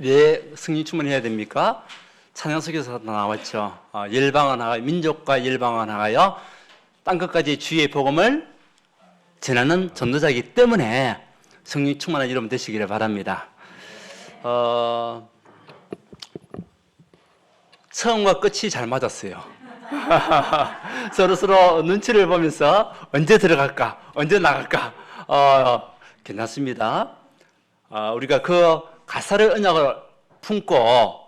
왜 승리 충만해야 됩니까? 찬양 속에서 나왔죠. 열방언하여 민족과 열방언하여 땅끝까지 주의 복음을 전하는 전도자이기 때문에 승리 충만한 여러분 되시기를 바랍니다. 처음과 끝이 잘 맞았어요. 서로 눈치를 보면서 언제 들어갈까, 언제 나갈까, 괜찮습니다. 우리가 그 가사를 언약을 품고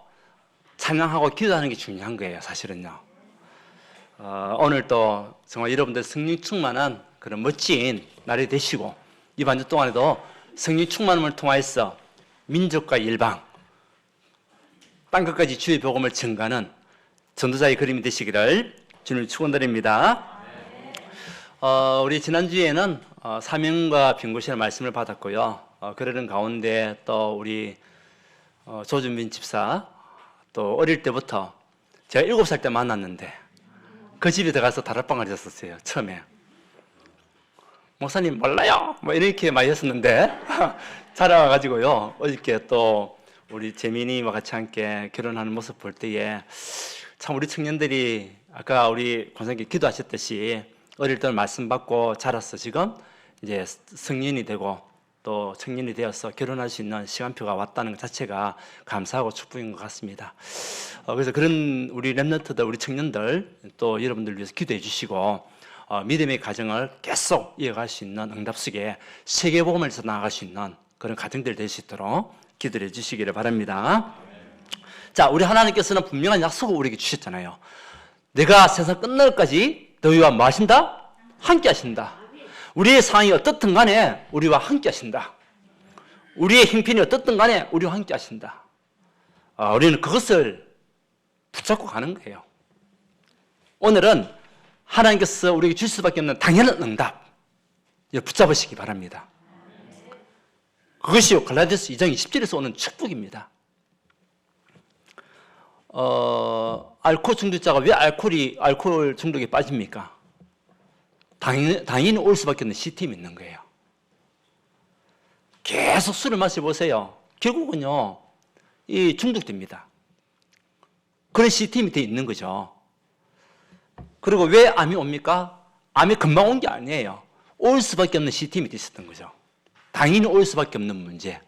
찬양하고 기도하는 게 중요한 거예요, 사실은요. 오늘 또 정말 여러분들 성령 충만한 그런 멋진 날이 되시고, 이번 주 동안에도 성령 충만함을 통하여서 민족과 일방, 땅끝까지 주의 복음을 전가하는 전도자의 그림이 되시기를 주님을 축원드립니다. 우리 지난주에는 사명과 병고시의 말씀을 받았고요. 그러는 가운데 또 우리 조준빈 집사, 또 어릴 때부터 제가 7살 때 만났는데 그 집에 들어가서 다락방을 했었어요. 처음에 목사님 몰라요 뭐 이렇게 많이 했었는데 자라와가지고요, 어저께 또 우리 재민이와 같이 함께 결혼하는 모습 볼 때에 참 우리 청년들이 아까 우리 권사님께 기도하셨듯이 어릴 때 말씀 받고 자라서 지금 이제 성년이 되고 또 청년이 되어서 결혼할 수 있는 시간표가 왔다는 것 자체가 감사하고 축복인 것 같습니다. 그래서 그런 우리 렘넌트들, 우리 청년들 또 여러분들 위해서 기도해 주시고 믿음의 가정을 계속 이어갈 수 있는 응답 속에 세계복음에서 나아갈 수 있는 그런 가정들 될 수 있도록 기도해 주시기를 바랍니다. 자, 우리 하나님께서는 분명한 약속을 우리에게 주셨잖아요. 내가 세상 끝날까지 너희와 뭐 하신다? 함께 하신다. 우리의 상황이 어떻든 간에 우리와 함께 하신다. 우리의 형편이 어떻든 간에 우리와 함께 하신다. 우리는 그것을 붙잡고 가는 거예요. 오늘은 하나님께서 우리에게 줄 수밖에 없는 당연한 응답, 붙잡으시기 바랍니다. 그것이 갈라디아서 2장 20절에서 오는 축복입니다. 알코올 중독자가 왜 알코올 중독에 빠집니까? 당연히 올 수밖에 없는 시스템이 있는 거예요. 계속 술을 마셔보세요. 결국은요, 이 중독됩니다. 그런 시스템이 되어 있는 거죠. 그리고 왜 암이 옵니까? 암이 금방 온 게 아니에요. 올 수밖에 없는 시스템이 되어 있었던 거죠. 당연히 올 수밖에 없는 문제,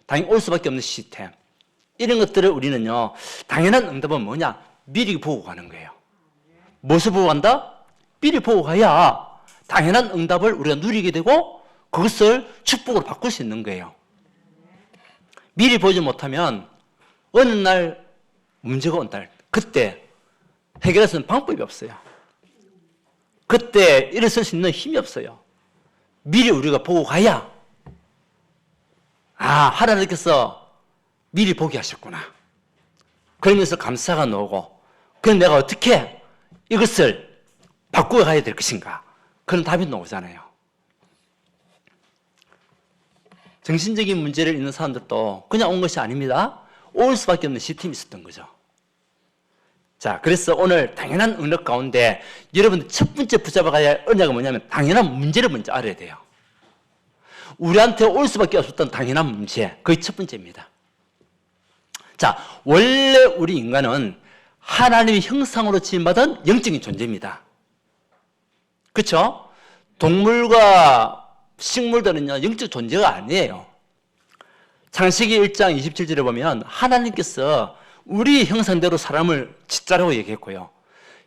당연히 올 수밖에 없는 시스템, 이런 것들을 우리는요, 당연한 응답은 뭐냐? 미리 보고 가는 거예요. 무엇을 보고 간다? 미리 보고 가야 당연한 응답을 우리가 누리게 되고 그것을 축복으로 바꿀 수 있는 거예요. 미리 보지 못하면 어느 날 문제가 온 날, 그때 해결할 수 있는 방법이 없어요. 그때 일어설 수 있는 힘이 없어요. 미리 우리가 보고 가야, 하나님께서 미리 보게 하셨구나. 그러면서 감사가 나오고, 그럼 내가 어떻게 이것을 바꾸어 가야 될 것인가? 그런 답이 나오잖아요. 정신적인 문제를 있는 사람들도 그냥 온 것이 아닙니다. 올 수밖에 없는 시스템이 있었던 거죠. 자, 그래서 오늘 당연한 언약 가운데 여러분들 첫 번째 붙잡아가야 할 언약은 뭐냐면 당연한 문제를 먼저 알아야 돼요. 우리한테 올 수밖에 없었던 당연한 문제, 그게 첫 번째입니다. 자, 원래 우리 인간은 하나님의 형상으로 지음받은 영적인 존재입니다. 그렇죠? 동물과 식물들은요, 영적 존재가 아니에요. 창세기 1장 27절에 보면 하나님께서 우리 형상대로 사람을 짓자라고 얘기했고요.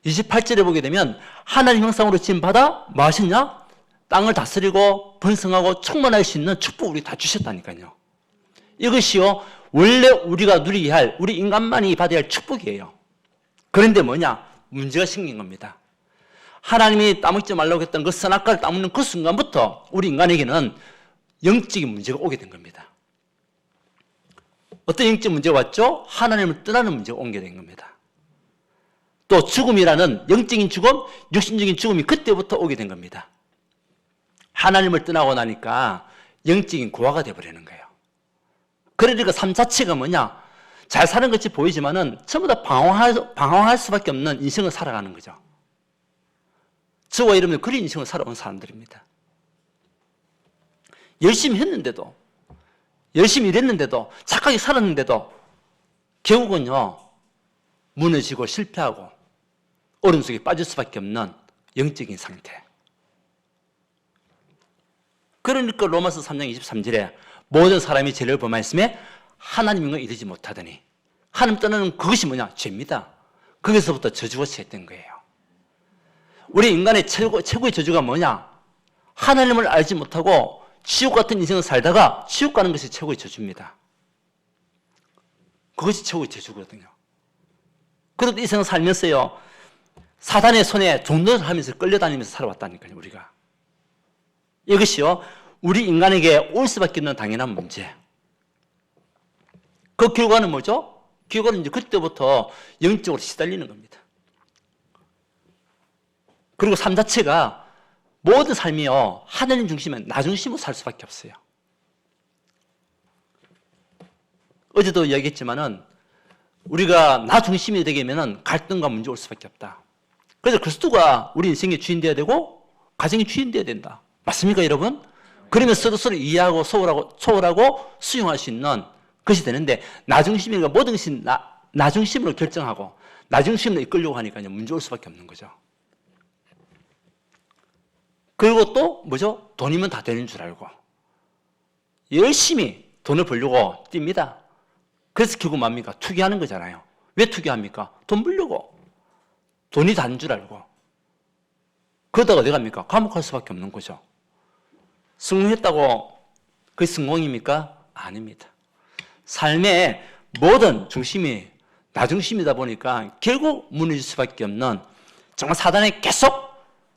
28절에 보게 되면 하나님 형상으로 지음받아 뭐 하셨냐? 땅을 다스리고 번성하고 충만할 수 있는 축복을 우리 다 주셨다니까요. 이것이요, 원래 우리가 누리게 할, 우리 인간만이 받아야 할 축복이에요. 그런데 뭐냐? 문제가 생긴 겁니다. 하나님이 따먹지 말라고 했던 그 선악과를 따먹는 그 순간부터 우리 인간에게는 영적인 문제가 오게 된 겁니다. 어떤 영적 문제가 왔죠? 하나님을 떠나는 문제가 오게 된 겁니다. 또 죽음이라는 영적인 죽음, 육신적인 죽음이 그때부터 오게 된 겁니다. 하나님을 떠나고 나니까 영적인 고아가 되어버리는 거예요. 그러니까 삶 자체가 뭐냐? 잘 사는 것이 보이지만은 전부 다 방황할 수밖에 없는 인생을 살아가는 거죠. 저와 여러분들 그런 인생을 살아온 사람들입니다. 열심히 했는데도, 열심히 일했는데도, 착하게 살았는데도 결국은요, 무너지고 실패하고 어려움 속에 빠질 수밖에 없는 영적인 상태. 그러니까 로마서 3장 23절에 모든 사람이 죄를 범하였음에 하나님과 이르지 못하더니, 하나님 떠나는 그것이 뭐냐? 죄입니다. 거기서부터 저주가 시작된 거예요. 우리 인간의 최고의 저주가 뭐냐? 하나님을 알지 못하고 지옥 같은 인생을 살다가 지옥 가는 것이 최고의 저주입니다. 그것이 최고의 저주거든요. 그래도 이 세상 살면서요, 사단의 손에 종노릇을 하면서 끌려다니면서 살아왔다니까요, 우리가. 이것이요, 우리 인간에게 올 수밖에 없는 당연한 문제. 그 결과는 뭐죠? 결과는 이제 그때부터 영적으로 시달리는 겁니다. 그리고 삶 자체가 모든 삶이요, 하나님 중심에 나 중심으로 살 수밖에 없어요. 어제도 이야기했지만은 우리가 나 중심이 되려면 갈등과 문제 올 수밖에 없다. 그래서 그리스도가 우리 인생의 주인 되어야 되고 가정의 주인 되어야 된다. 맞습니까, 여러분? 그러면 서로 이해하고 소홀하고 수용할 수 있는 것이 되는데, 나 중심이니까 모든 것이 나 중심으로 결정하고 나 중심으로 이끌려고 하니까 문제 올 수밖에 없는 거죠. 그리고 또 뭐죠? 돈이면 다 되는 줄 알고 열심히 돈을 벌려고 뜁니다. 그래서 결국 뭡니까? 투기하는 거잖아요. 왜 투기합니까? 돈 벌려고. 돈이 다인 줄 알고. 그러다가 어디 갑니까? 감옥 갈 수밖에 없는 거죠. 성공했다고 그게 성공입니까? 아닙니다. 삶의 모든 중심이 나 중심이다 보니까 결국 무너질 수밖에 없는, 정말 사단에 계속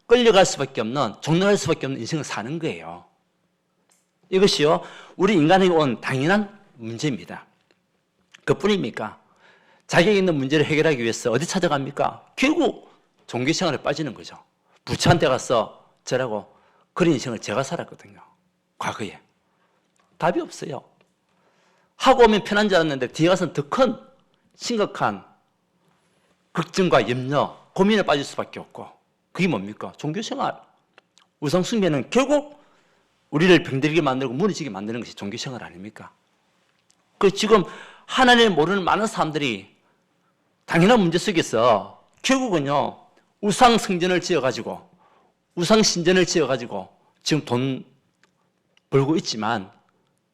끌려갈 수밖에 없는, 종노할 수밖에 없는 인생을 사는 거예요. 이것이요, 우리 인간에게 온 당연한 문제입니다. 그뿐입니까? 자기에게 있는 문제를 해결하기 위해서 어디 찾아갑니까? 결국 종교생활에 빠지는 거죠. 부처한테 가서 저라고 그런 인생을 제가 살았거든요. 과거에. 답이 없어요. 하고 오면 편한 줄 알았는데 뒤에 가서는 더 큰 심각한 걱정과 염려, 고민에 빠질 수밖에 없고, 그게 뭡니까? 종교생활. 우상숭배는 결국 우리를 병들게 만들고 무너지게 만드는 것이 종교생활 아닙니까? 그 지금 하나님을 모르는 많은 사람들이 당연한 문제 속에서 결국은요, 우상 성전을 지어가지고 우상 신전을 지어가지고 지금 돈 벌고 있지만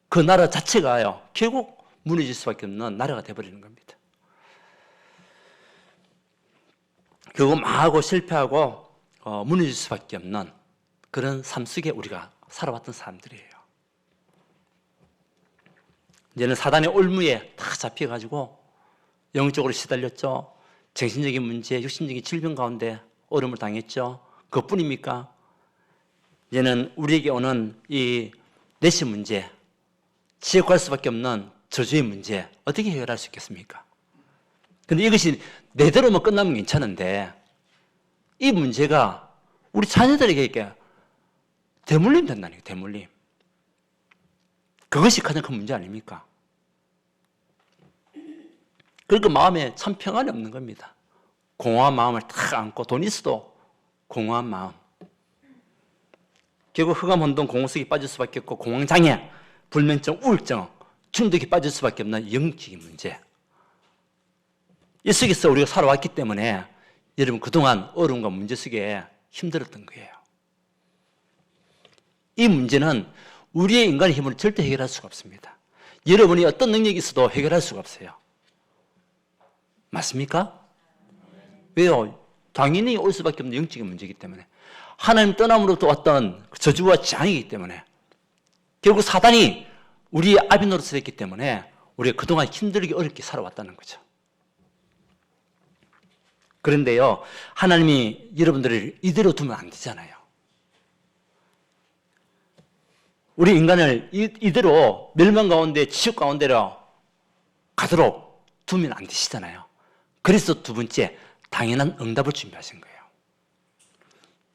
그 나라 자체가요, 결국 무너질 수밖에 없는 나라가 되어버리는 겁니다. 결국 망하고 실패하고 무너질 수밖에 없는 그런 삶 속에 우리가 살아왔던 사람들이에요. 이제는 사단의 올무에 다 잡혀가지고 영적으로 시달렸죠. 정신적인 문제, 육신적인 질병 가운데 어려움을 당했죠. 그것뿐입니까? 이제는 우리에게 오는 이 내시 문제, 지옥 갈 수밖에 없는 저주의 문제, 어떻게 해결할 수 있겠습니까? 근데 이것이 내대로만 끝나면 괜찮은데, 이 문제가 우리 자녀들에게 대물림 된다니까요, 대물림. 그것이 가장 큰 문제 아닙니까? 그러니까 마음에 참 평안이 없는 겁니다. 공허한 마음을 탁 안고, 돈 있어도 공허한 마음. 결국 흑암혼돈 공허속에 빠질 수밖에 없고, 공황장애, 불면증, 우울증, 중독에 빠질 수밖에 없는 영적인 문제. 이 속에서 우리가 살아왔기 때문에 여러분 그동안 어려움과 문제 속에 힘들었던 거예요. 이 문제는 우리의 인간의 힘으로 절대 해결할 수가 없습니다. 여러분이 어떤 능력이 있어도 해결할 수가 없어요. 맞습니까? 왜요? 당연히 올 수밖에 없는 영적인 문제이기 때문에, 하나님 떠남으로부터 왔던 저주와 재앙이기 때문에, 결국 사단이 우리의 아비 노릇을 했기 때문에 우리가 그동안 힘들게 어렵게 살아왔다는 거죠. 그런데요, 하나님이 여러분들을 이대로 두면 안 되잖아요. 우리 인간을 이대로 멸망 가운데, 지옥 가운데로 가도록 두면 안 되시잖아요. 그래서 두 번째, 당연한 응답을 준비하신 거예요.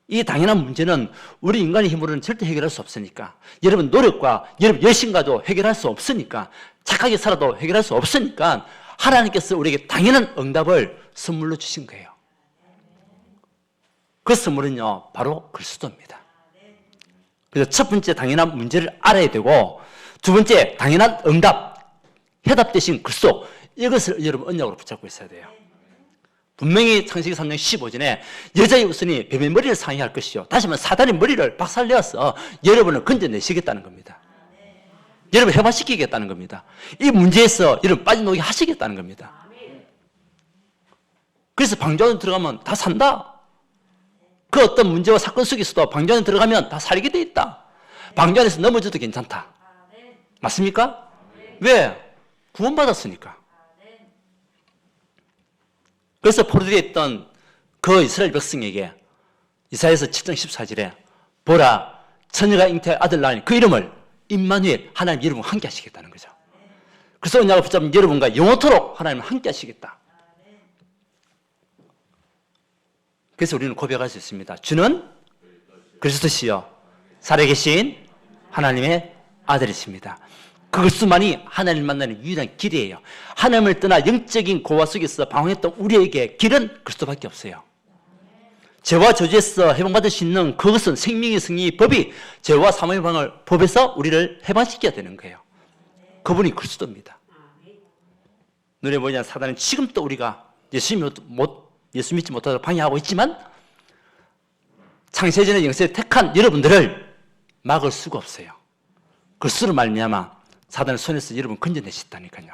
이 당연한 문제는 우리 인간의 힘으로는 절대 해결할 수 없으니까, 여러분 노력과 여러분 열심과도 해결할 수 없으니까, 착하게 살아도 해결할 수 없으니까 하나님께서 우리에게 당연한 응답을 선물로 주신 거예요. 그 선물은요, 바로 그리스도입니다. 그래서 첫 번째 당연한 문제를 알아야 되고, 두 번째 당연한 응답, 해답 대신 그리스도, 이것을 여러분 언약으로 붙잡고 있어야 돼요. 분명히 창세기 3장 15절에 여자의 우선이 뱀의 머리를 상의할 것이요. 다시 말하면 사단의 머리를 박살내어서 여러분을 건져내시겠다는 겁니다. 여러분 해방시키겠다는 겁니다. 이 문제에서 여러분 빠져나오게 하시겠다는 겁니다. 그래서 방주 안에 들어가면 다 산다. 그 어떤 문제와 사건 속에서도 방주 안에 들어가면 다 살게 돼 있다. 방주 안에서 넘어져도 괜찮다. 맞습니까? 왜? 구원받았으니까. 그래서 포로되어 있던 그 이스라엘 백성에게 이사야서 7장 14절에 보라 처녀가 잉태할 아들 낳으니 그 이름을 임마누엘 하나님 여러분 함께 하시겠다는 거죠. 그래서 언약을 붙잡은 여러분과 영원토록 하나님을 함께 하시겠다. 그래서 우리는 고백할 수 있습니다. 주는 그리스도시요 살아계신 하나님의 아들이십니다. 그것만이 하나님을 만나는 유일한 길이에요. 하나님을 떠나 영적인 고화 속에서 방황했던 우리에게 길은 그리스도밖에 없어요. 죄와 저주에서 해방받을 수 있는 그것은 생명의 승리의 법이 죄와 사망의 방을 법에서 우리를 해방시켜야 되는 거예요. 그분이 그리스도입니다. 눈에 보이지 않는 사단은 지금도 우리가 예수 믿지 못하도록 방해하고 있지만 창세전에 영세에 택한 여러분들을 막을 수가 없어요. 그리스도로 말미암아 사단의 손에서 여러분 건져내셨다니까요.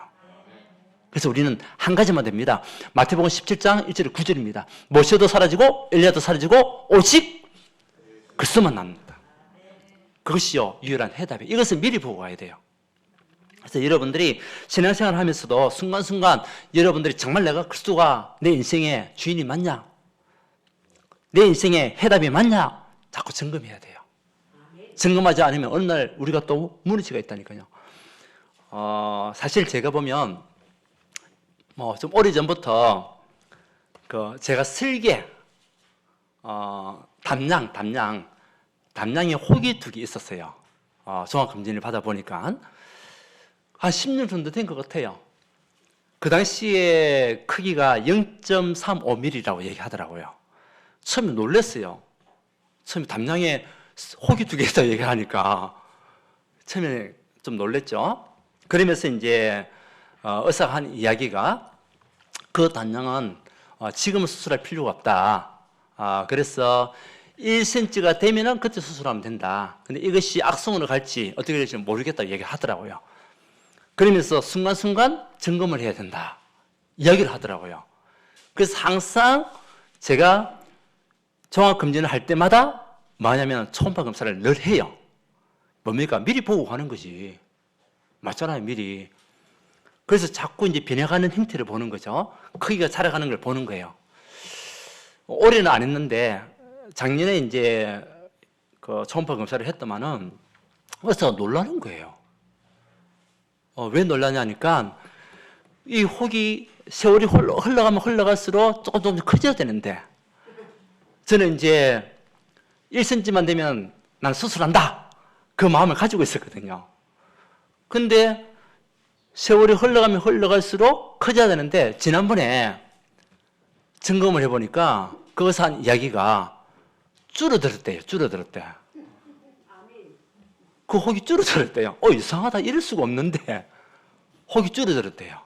그래서 우리는 한 가지만 됩니다. 마태복음 17장 1절 9절입니다. 모세도 사라지고 엘리야도 사라지고 오직 그리스도만 남는다. 그것이요 유일한 해답이에요. 이것을 미리 보고 가야 돼요. 그래서 여러분들이 신앙생활을 하면서도 순간순간 여러분들이 정말 내가 그리스도가 내 인생의 주인이 맞냐? 내 인생의 해답이 맞냐? 자꾸 점검해야 돼요. 점검하지 않으면 어느 날 우리가 또 무너지가 있다니까요. 사실 제가 보면 좀 오래전부터 제가 슬게 담양에 혹이 2개 있었어요. 종합검진을 받아보니까 한 10년 정도 된 것 같아요. 그 당시에 크기가 0.35mm라고 얘기하더라고요. 처음에 놀랐어요. 처음에 담양에 혹이 2개 있다고 얘기하니까 처음에 좀 놀랬죠. 그러면서 이제 의사가 한 이야기가 그 담양은 지금은 수술할 필요가 없다. 그래서 1cm가 되면은 그때 수술하면 된다. 근데 이것이 악성으로 갈지 어떻게 될지 모르겠다고 얘기하더라고요. 그러면서 순간순간 점검을 해야 된다. 이야기를 하더라고요. 그래서 항상 제가 종합검진을 할 때마다 뭐냐면 초음파 검사를 늘 해요. 뭡니까? 미리 보고 가는 거지. 맞잖아요, 미리. 그래서 자꾸 이제 변해가는 형태를 보는 거죠. 크기가 자라가는 걸 보는 거예요. 올해는 안 했는데 작년에 이제 그 초음파 검사를 했더만은 의사가 놀라는 거예요. 왜 놀라냐니까 이 혹이 세월이 흘러가면 흘러갈수록 조금 커져야 되는데 저는 이제 1cm만 되면 난 수술한다. 그 마음을 가지고 있었거든요. 근데 세월이 흘러가면 흘러갈수록 커져야 되는데 지난번에 점검을 해보니까 거기서 한 이야기가 줄어들었대요. 그 혹이 줄어들었대요. 이상하다. 이럴 수가 없는데 혹이 줄어들었대요.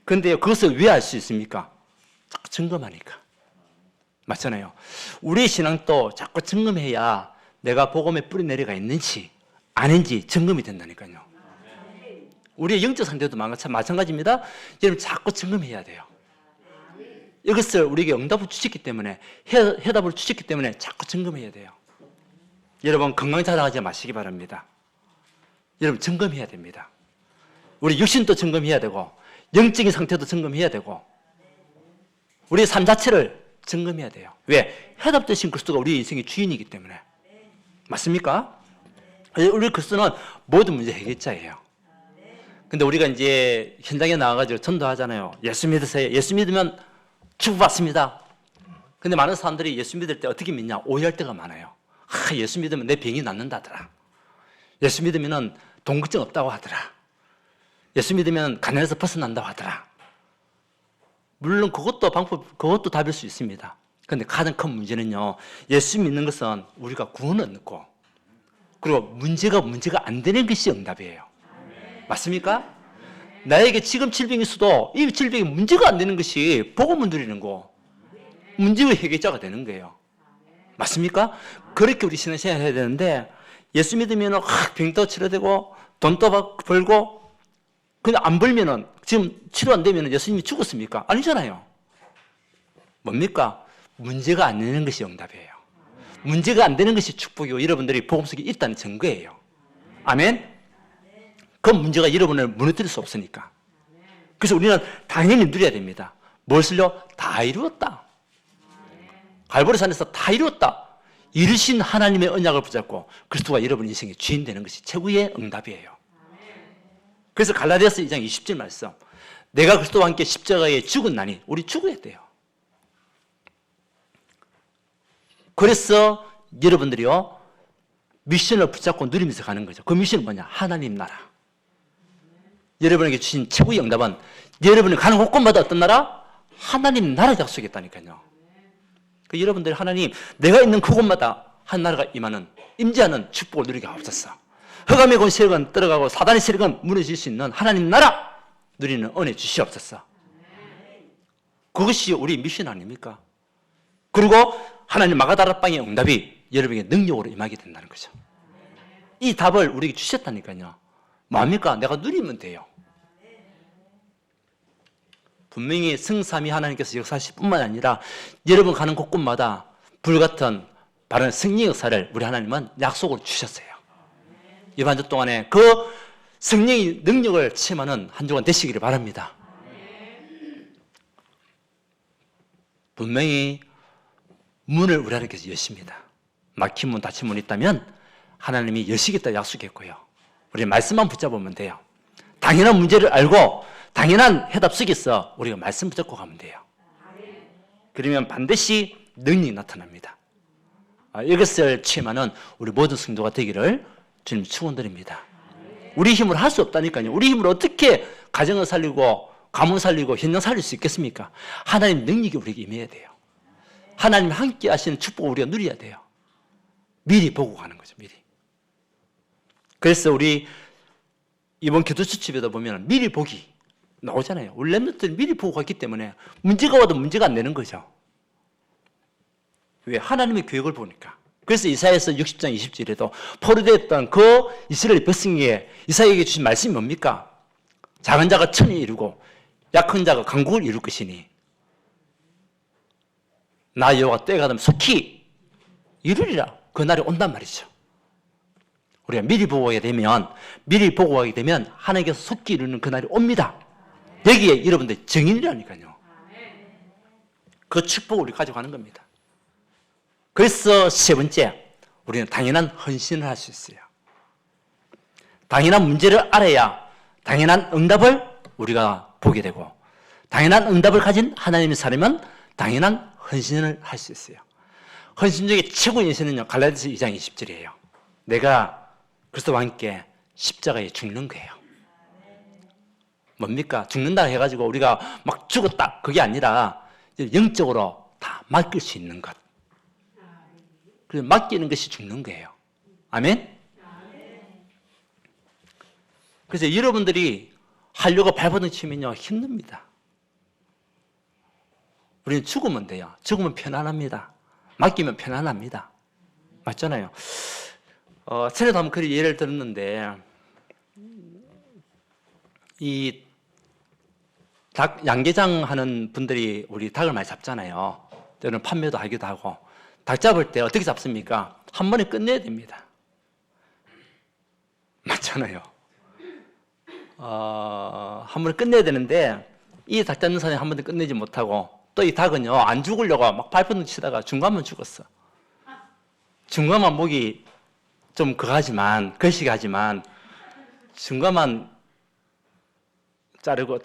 근데 그것을 왜 알 수 있습니까? 자꾸 점검하니까. 맞잖아요. 우리 신앙도 자꾸 점검해야 내가 복음의 뿌리 내리가 있는지 아닌지 점검이 된다니까요. 우리의 영적 상태도 마찬가지입니다. 여러분 자꾸 점검해야 돼요. 이것을 우리에게 응답을 주셨기 때문에 해답을 주셨기 때문에 자꾸 점검해야 돼요. 여러분 건강 자랑하지 마시기 바랍니다. 여러분 점검해야 됩니다. 우리 육신도 점검해야 되고 영적인 상태도 점검해야 되고 우리의 삶 자체를 점검해야 돼요. 왜? 해답 되신 그리스도가 우리의 인생의 주인이기 때문에. 맞습니까? 우리 그리스도는 모든 문제 해결자예요. 근데 우리가 이제 현장에 나와가지고 전도하잖아요. 예수 믿으세요. 예수 믿으면 축복받습니다. 근데 많은 사람들이 예수 믿을 때 어떻게 믿냐? 오해할 때가 많아요. 예수 믿으면 내 병이 낫는다더라. 예수 믿으면 돈 걱정 없다고 하더라. 예수 믿으면 가난에서 벗어난다고 하더라. 물론 그것도 답일 수 있습니다. 그런데 가장 큰 문제는요, 예수 믿는 것은 우리가 구원을 얻고, 그리고 문제가 안 되는 것이 응답이에요. 맞습니까? 나에게 지금 질병이 있어도 이 질병이 문제가 안 되는 것이 복음을 누리는 거, 문제의 해결자가 되는 거예요. 맞습니까? 그렇게 우리 신앙생활 해야 되는데, 예수 믿으면 병도 치료되고 돈도 벌고, 그냥 안 벌면은, 지금 치료 안 되면 예수님이 죽었습니까? 아니잖아요. 뭡니까? 문제가 안 되는 것이 응답이에요. 문제가 안 되는 것이 축복이고 여러분들이 복음 속에 있다는 증거예요. 아멘? 그 문제가 여러분을 무너뜨릴 수 없으니까. 그래서 우리는 당연히 누려야 됩니다. 무엇을요? 다 이루었다. 갈보리산에서 다 이루었다. 이루신 하나님의 언약을 붙잡고 그리스도가 여러분 인생의 주인 되는 것이 최고의 응답이에요. 그래서 갈라디아서 2장 20절 말씀, 내가 그리스도와 함께 십자가에 죽었나니, 우리 죽어야 돼요. 그래서 여러분들이요, 미션을 붙잡고 누리면서 가는 거죠. 그 미션은 뭐냐? 하나님 나라. 여러분에게 주신 최고의 응답은 여러분이 가는 곳곳마다 어떤 나라? 하나님 나라 약속했다니까요. 그 여러분들이 하나님, 내가 있는 그곳마다 한 나라가 임하는, 임재하는 축복을 누리게 하옵소서. 흑암의 권 세력은 떨어가고 사단의 세력은 무너질 수 있는 하나님 나라 누리는 은혜 주시옵소서. 그것이 우리 미션 아닙니까? 그리고 하나님 마가다락방의 응답이 여러분에게 능력으로 임하게 된다는 거죠. 이 답을 우리에게 주셨다니까요. 뭡니까? 내가 누리면 돼요. 분명히 성삼위 하나님께서 역사하실 뿐만 아니라 여러분 가는 곳곳마다 불같은 바른 성령 역사를 우리 하나님은 약속으로 주셨어요. 이번 주 동안에 그 성령의 능력을 체험하는 한 주간 되시기를 바랍니다. 분명히 문을 우리 하나님께서 여십니다. 막힌 문, 닫힌 문이 있다면 하나님이 여시겠다 약속했고요. 우리 말씀만 붙잡으면 돼요. 당연한 문제를 알고 당연한 해답 속에서 우리가 말씀 붙잡고 가면 돼요. 그러면 반드시 능력이 나타납니다. 이것을 체험하는 우리 모든 성도가 되기를 주님 축원드립니다. 우리 힘으로 할 수 없다니까요. 우리 힘으로 어떻게 가정을 살리고 가문 살리고 현장 살릴 수 있겠습니까? 하나님 능력이 우리에게 임해야 돼요. 하나님 함께 하시는 축복을 우리가 누려야 돼요. 미리 보고 가는 거죠. 미리. 그래서 우리 이번 기도 수첩에도 보면 미리 보기 나오잖아요. 우리 렘넌트들이 미리 보고 갔기 때문에 문제가 와도 문제가 안 되는 거죠. 왜? 하나님의 계획을 보니까. 그래서 이사야서 60장 20절에도 포로되었던 그 이스라엘 백성에게 이사야에게 주신 말씀이 뭡니까? 작은 자가 천을 이루고 약한 자가 강국을 이룰 것이니 나 여호와가 때가 되면 속히 이루리라. 그날이 온단 말이죠. 우리가 미리 보고 가게 되면 하나님께서 속히 이루는 그날이 옵니다. 여기에 여러분들 증인이라니까요. 그 축복을 우리 가져가는 겁니다. 그래서 세 번째, 우리는 당연한 헌신을 할 수 있어요. 당연한 문제를 알아야 당연한 응답을 우리가 보게 되고, 당연한 응답을 가진 하나님의 사람은 당연한 헌신을 할 수 있어요. 헌신 중에 최고의 헌신은요, 갈라디아서 2장 20절이에요. 내가 그리스도와 함께 십자가에 죽는 거예요. 뭡니까? 죽는다 해가지고 우리가 막 죽었다. 그게 아니라 영적으로 다 맡길 수 있는 것. 그래서 맡기는 것이 죽는 거예요. 아멘? 그래서 여러분들이 하려고 발버둥 치면요, 힘듭니다. 우리는 죽으면 돼요. 죽으면 편안합니다. 맡기면 편안합니다. 맞잖아요. 전에도 한번 그 예를 들었는데, 이 닭 양계장 하는 분들이 우리 닭을 많이 잡잖아요. 때로는 판매도 하기도 하고. 닭 잡을 때 어떻게 잡습니까? 한 번에 끝내야 됩니다. 맞잖아요. 한 번에 끝내야 되는데 이 닭 잡는 사람이 한 번에 끝내지 못하고 또 이 닭은요, 안 죽으려고 막 발버둥 치다가 중간만 죽었어. 중간만 목이 좀 거시기하지만 중간만 자르고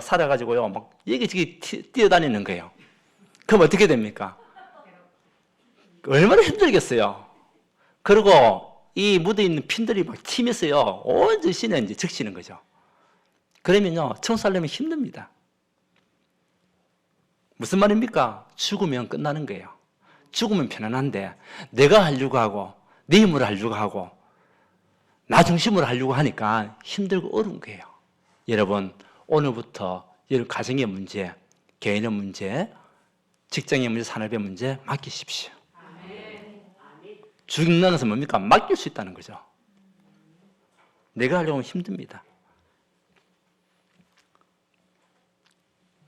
살아가지고요, 막 여기저기 뛰어다니는 거예요. 그럼 어떻게 됩니까? 얼마나 힘들겠어요. 그리고 이 무드에 있는 핀들이 막 튀면서요, 온 전신에 이제 적시는 거죠. 그러면요, 청소하려면 힘듭니다. 무슨 말입니까? 죽으면 끝나는 거예요. 죽으면 편안한데 내가 하려고 하고 내 힘으로 하려고 하고 나 중심으로 하려고 하니까 힘들고 어려운 거예요. 여러분, 오늘부터 여러분 가정의 문제, 개인의 문제, 직장의 문제, 산업의 문제 맡기십시오. 중요한 것은 뭡니까? 맡길 수 있다는 거죠. 내가 하려고 하면 힘듭니다.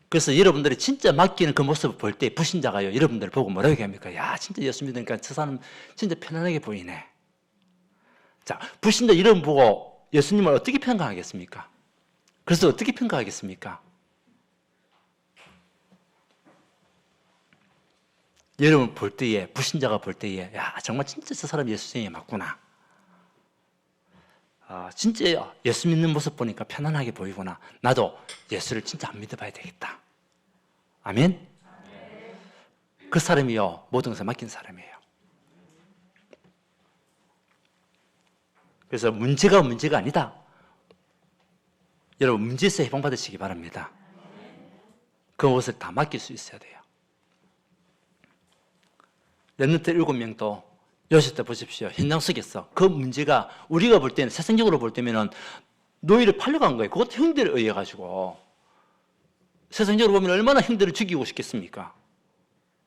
그래서 여러분들이 진짜 맡기는 그 모습을 볼 때 불신자가요, 여러분들을 보고 뭐라고 얘기합니까? 야, 진짜 예수 믿으니까 저 사람 진짜 편안하게 보이네. 자, 불신자 여러분 보고 예수님을 어떻게 평가하겠습니까? 그래서 어떻게 평가하겠습니까? 여러분 볼 때에, 불신자가 볼 때에, 야, 정말 진짜 저 사람 예수님이 맞구나. 진짜 예수 믿는 모습 보니까 편안하게 보이구나. 나도 예수를 진짜 안 믿어봐야 되겠다. 아멘? 그 사람이요, 모든 것을 맡긴 사람이에요. 그래서 문제가 아니다. 여러분, 문제에서 해방받으시기 바랍니다. 그것을 다 맡길 수 있어야 돼요. 렘넌트 7명도 여섯 때 보십시오. 현장 속에서 그 문제가 우리가 볼 때는, 세상적으로 볼 때면은 노예를 팔려간 거예요. 그것도 형들에 의해 가지고. 세상적으로 보면 얼마나 형들을 죽이고 싶겠습니까?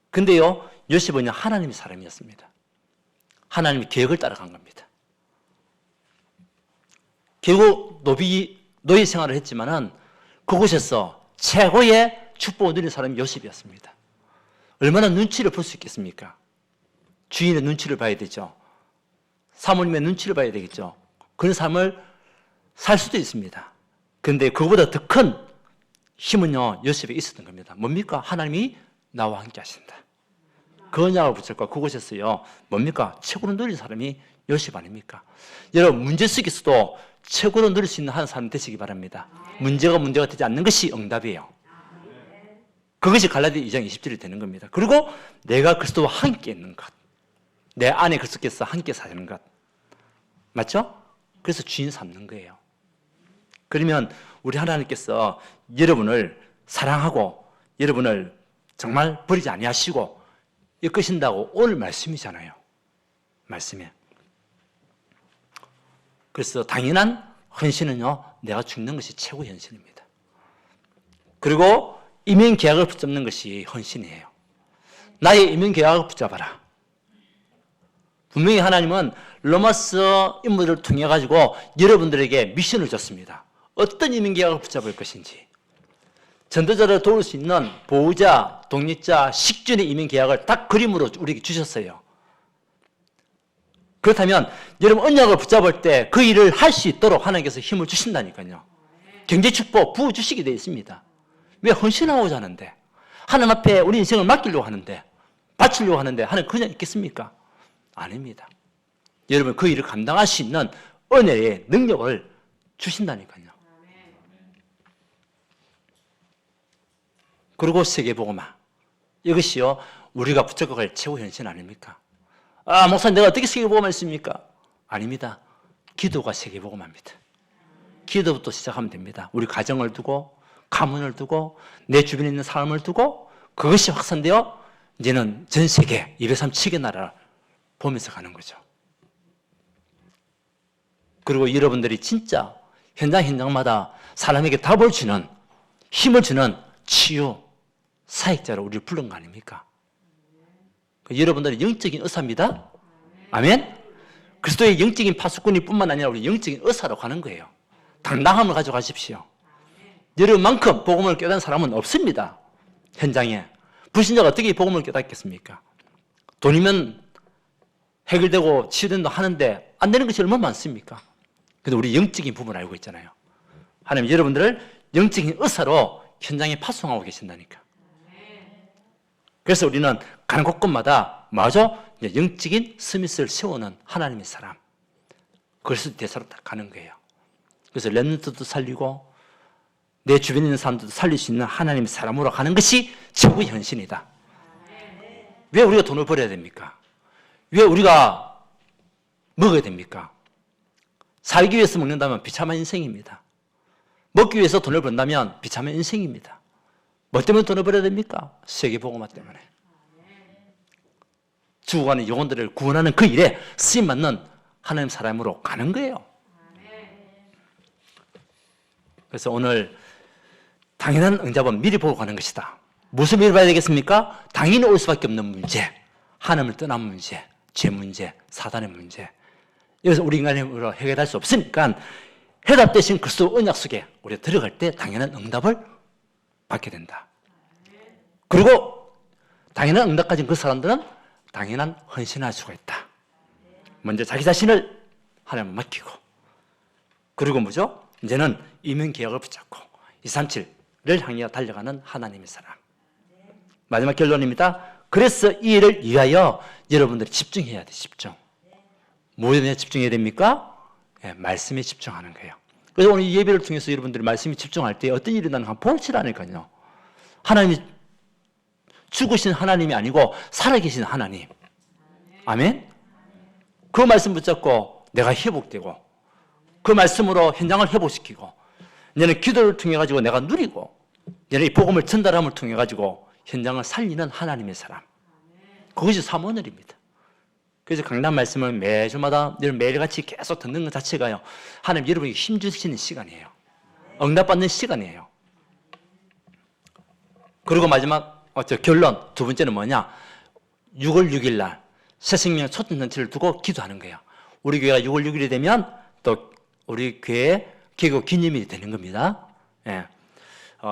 근데요, 요셉은요, 하나님의 사람이었습니다. 하나님의 계획을 따라간 겁니다. 결국 노예 생활을 했지만은 그곳에서 최고의 축복을 누린 사람이 요셉이었습니다. 얼마나 눈치를 볼 수 있겠습니까? 주인의 눈치를 봐야 되죠. 사모님의 눈치를 봐야 되겠죠. 그런 삶을 살 수도 있습니다. 그런데 그거보다 더 큰 힘은요, 요셉에 있었던 겁니다. 뭡니까? 하나님이 나와 함께 하신다. 그 언약을 붙잡고 그곳에서요, 뭡니까? 최고로 누린 사람이 요셉 아닙니까? 여러분, 문제 속에서도 최고로 누릴 수 있는 한 사람 되시기 바랍니다. 문제가 되지 않는 것이 응답이에요. 그것이 갈라디아 2장 20절이 되는 겁니다. 그리고 내가 그리스도와 함께 있는 것, 내 안에 그리스도께서 함께 사는 것, 맞죠? 그래서 주인 삼는 거예요. 그러면 우리 하나님께서 여러분을 사랑하고 여러분을 정말 버리지 아니하시고 이끄신다고 오늘 말씀이잖아요. 말씀에. 그래서 당연한 헌신은요, 내가 죽는 것이 최고의 헌신입니다. 그리고 이민 계약을 붙잡는 것이 헌신이에요. 나의 이민 계약을 붙잡아라. 분명히 하나님은 로마서 인물을 통해 가지고 여러분들에게 미션을 줬습니다. 어떤 이민 계약을 붙잡을 것인지, 전도자를 도울 수 있는 보호자, 독립자, 식준의 이민 계약을 딱 그림으로 우리에게 주셨어요. 그렇다면 여러분 언약을 붙잡을 때 그 일을 할 수 있도록 하나님께서 힘을 주신다니까요. 경제 축복 부어주시게 되어 있습니다. 왜? 헌신하고자 하는데, 하나님 앞에 우리 인생을 맡기려고 하는데, 바치려고 하는데 하나님 그냥 있겠습니까? 아닙니다. 여러분 그 일을 감당할 수 있는 은혜의 능력을 주신다니까요. 그리고 세계복음화, 이것이요 우리가 붙잡아갈 최고 현실 아닙니까? 목사님 내가 어떻게 세계복음화를 했습니까? 아닙니다. 기도가 세계복음화입니다. 기도부터 시작하면 됩니다. 우리 가정을 두고, 가문을 두고, 내 주변에 있는 사람을 두고, 그것이 확산되어 이제는 전 세계 237개 나라를 보면서 가는 거죠. 그리고 여러분들이 진짜 현장마다 사람에게 답을 주는, 힘을 주는 치유 사역자로 우리를 부른 거 아닙니까? 여러분들의 영적인 의사입니다. 아멘? 그리스도의 영적인 파수꾼이 뿐만 아니라 우리 영적인 의사로 가는 거예요. 당당함을 가져가십시오. 여러분만큼 복음을 깨닫는 사람은 없습니다. 현장에. 불신자가 어떻게 복음을 깨닫겠습니까? 돈이면 해결되고 치유된다 하는데 안 되는 것이 얼마나 많습니까? 근데 우리 영적인 부분을 알고 있잖아요. 하나님 여러분들을 영적인 의사로 현장에 파송하고 계신다니까. 그래서 우리는 가는 곳곳마다 맞아 영적인 스미스를 세우는 하나님의 사람, 그리스도 대사로 딱 가는 거예요. 그래서 렘넌트도 살리고 내 주변에 있는 사람들도 살릴 수 있는 하나님의 사람으로 가는 것이 최고의 현신이다. 왜 우리가 돈을 벌어야 됩니까? 왜 우리가 먹어야 됩니까? 살기 위해서 먹는다면 비참한 인생입니다. 먹기 위해서 돈을 번다면 비참한 인생입니다. 뭐 때문에 돈을 벌어야 됩니까? 세계복음화 때문에. 죽어가는 영혼들을 구원하는 그 일에 쓰임받는 하나님 사람으로 가는 거예요. 그래서 오늘 당연한 응답은 미리 보고 가는 것이다. 무슨 미리 봐야 되겠습니까? 당연히 올 수밖에 없는 문제, 하나님을 떠난 문제, 죄 문제, 사단의 문제. 여기서 우리 인간으로 해결할 수 없으니까 해답 대신 그리스도 언약 속에 우리가 들어갈 때 당연한 응답을 받게 된다. 그리고 당연한 응답 가진 그 사람들은 당연한 헌신할 수가 있다. 먼저 자기 자신을 하나님께 맡기고, 그리고 뭐죠? 이제는 이민계약을 붙잡고 237를 향해 달려가는 하나님의 사랑. 마지막 결론입니다. 그래서 이 일을 위하여 여러분들이 집중해야 돼. 집중. 뭐에 집중해야 됩니까? 네, 말씀에 집중하는 거예요. 그래서 오늘 이 예배를 통해서 여러분들이 말씀에 집중할 때 어떤 일이 일어나는가 보시라니까요. 하나님이 죽으신 하나님이 아니고 살아계신 하나님. 아멘? 그 말씀 붙잡고 내가 회복되고, 그 말씀으로 현장을 회복시키고, 이제는 기도를 통해 가지고 내가 누리고, 이제는 이 복음을 전달함을 통해 가지고 현장을 살리는 하나님의 사람. 그것이 사모늘입니다. 그래서 강단 말씀을 매주마다 매일같이 계속 듣는 것 자체가요, 하나님 여러분에게 힘 주시는 시간이에요. 응답받는 시간이에요. 그리고 마지막 결론 두 번째는 뭐냐? 6월 6일 날 새생명 초점잔치를 두고 기도하는 거예요. 우리 교회가 6월 6일이 되면 또 우리 교회 개교 기념일이 되는 겁니다. 예.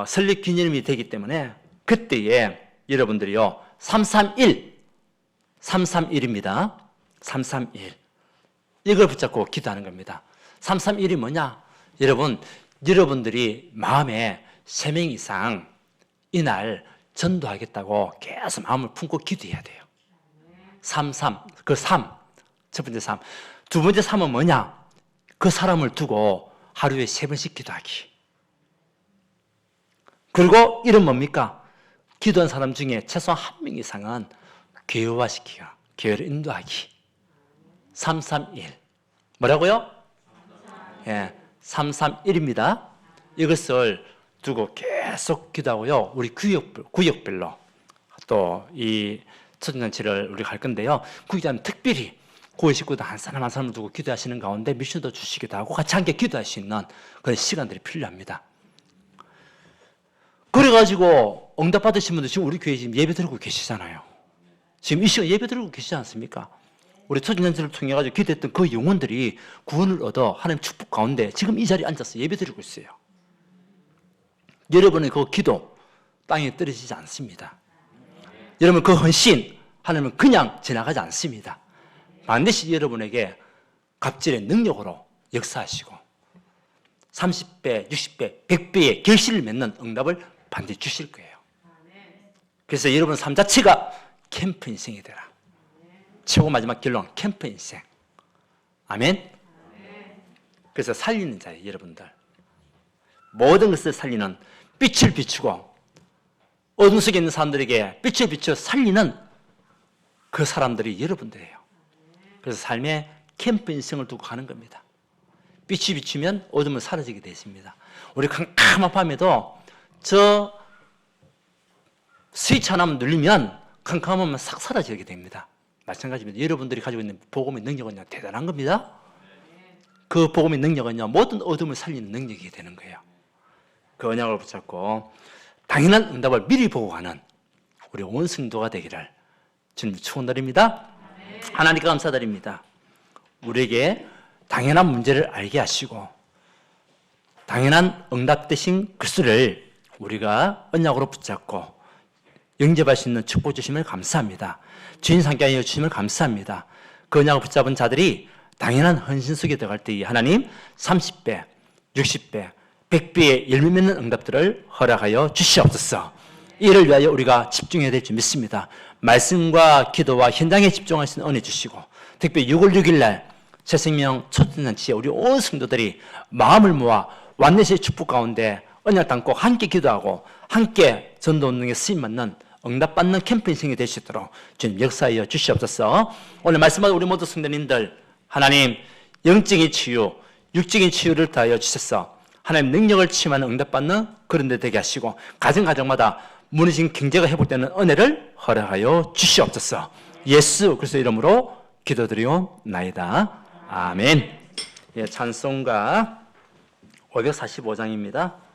설립 기념일이 되기 때문에 그때에 여러분들이요 331입니다. 331 이걸 붙잡고 기도하는 겁니다. 331이 뭐냐? 여러분들이 마음에 3명 이상 이날 전도하겠다고 계속 마음을 품고 기도해야 돼요. 33, 그 3, 첫 번째 3. 두 번째 3은 뭐냐? 그 사람을 두고 하루에 3번씩 기도하기. 그리고 이런 뭡니까? 기도한 사람 중에 최소한 1명 이상은 교회화시키고 교회를 인도하기. 331. 뭐라고요? 예, 331입니다. 이것을 두고 계속 기도하고요. 우리 구역별로 또 이 초전잔치를 우리가 할 건데요. 구역자는 특별히 고위 식구들 한 사람 한 사람을 두고 기도하시는 가운데 미션도 주시기도 하고 같이 함께 기도할 수 있는 그런 시간들이 필요합니다. 그래가지고 응답 받으신 분들 지금 우리 교회에 지금 예배 드리고 계시잖아요. 지금 이 시간 예배 드리고 계시지 않습니까? 우리 초전잔치를 통해 가지고 기도했던 그 영혼들이 구원을 얻어 하나님 축복 가운데 지금 이 자리에 앉아서 예배 드리고 있어요. 여러분의 그 기도 땅에 떨어지지 않습니다. 여러분 그 헌신 하나님은 그냥 지나가지 않습니다. 반드시 여러분에게 갑질의 능력으로 역사하시고 30배, 60배, 100배의 결실을 맺는 응답을 반드시 주실 거예요. 그래서 여러분 삶 자체가 캠프 인생이 되라. 최고 마지막 결론 캠프 인생. 아멘. 그래서 살리는 자예요. 여러분들 모든 것을 살리는, 빛을 비추고 어둠 속에 있는 사람들에게 빛을 비춰 살리는 그 사람들이 여러분들이에요. 그래서 삶의 캠프 인생을 두고 가는 겁니다. 빛이 비추면 어둠은 사라지게 되어 있습니다. 우리 캄캄한 밤에도 저 스위치 하나만 누르면 캄캄하면 싹 사라지게 됩니다. 마찬가지입니다. 여러분들이 가지고 있는 복음의 능력은요, 대단한 겁니다. 그 복음의 능력은요, 모든 어둠을 살리는 능력이 되는 거예요. 그 언약을 붙잡고 당연한 응답을 미리 보고 가는 우리 온 성도가 되기를 주님 축원드립니다. 하나님께 감사드립니다. 우리에게 당연한 문제를 알게 하시고 당연한 응답 대신 그리스도를 우리가 언약으로 붙잡고 영접할 수 있는 축복 주심을 감사합니다. 주인 상께 하여 주심을 감사합니다. 그 언약을 붙잡은 자들이 당연한 헌신 속에 들어갈 때 하나님 30배, 60배, 100배의 열매 맺는 응답들을 허락하여 주시옵소서. 이를 위하여 우리가 집중해야 될 줄 믿습니다. 말씀과 기도와 현장에 집중할 수 있는 은혜 주시고 특별히 6월 6일 날 새생명 초전잔치에 우리 온 성도들이 마음을 모아 완내시의 축복 가운데 언약 담고 함께 기도하고 함께 전도 운동에 쓰임받는 응답받는 캠프 인생이 될 수 있도록 주님 역사하여 주시옵소서. 오늘 말씀하신 우리 모두 성도님들 하나님 영적인 치유, 육적인 치유를 다하여 주셔서 하나님 능력을 취임하는 응답받는 그런 데 되게 하시고 가정마다 무너진 경제가 회복되는 은혜를 허락하여 주시옵소서. 예수 그리스도 이름으로 기도드리옵나이다. 아멘. 예, 찬송가 545장입니다.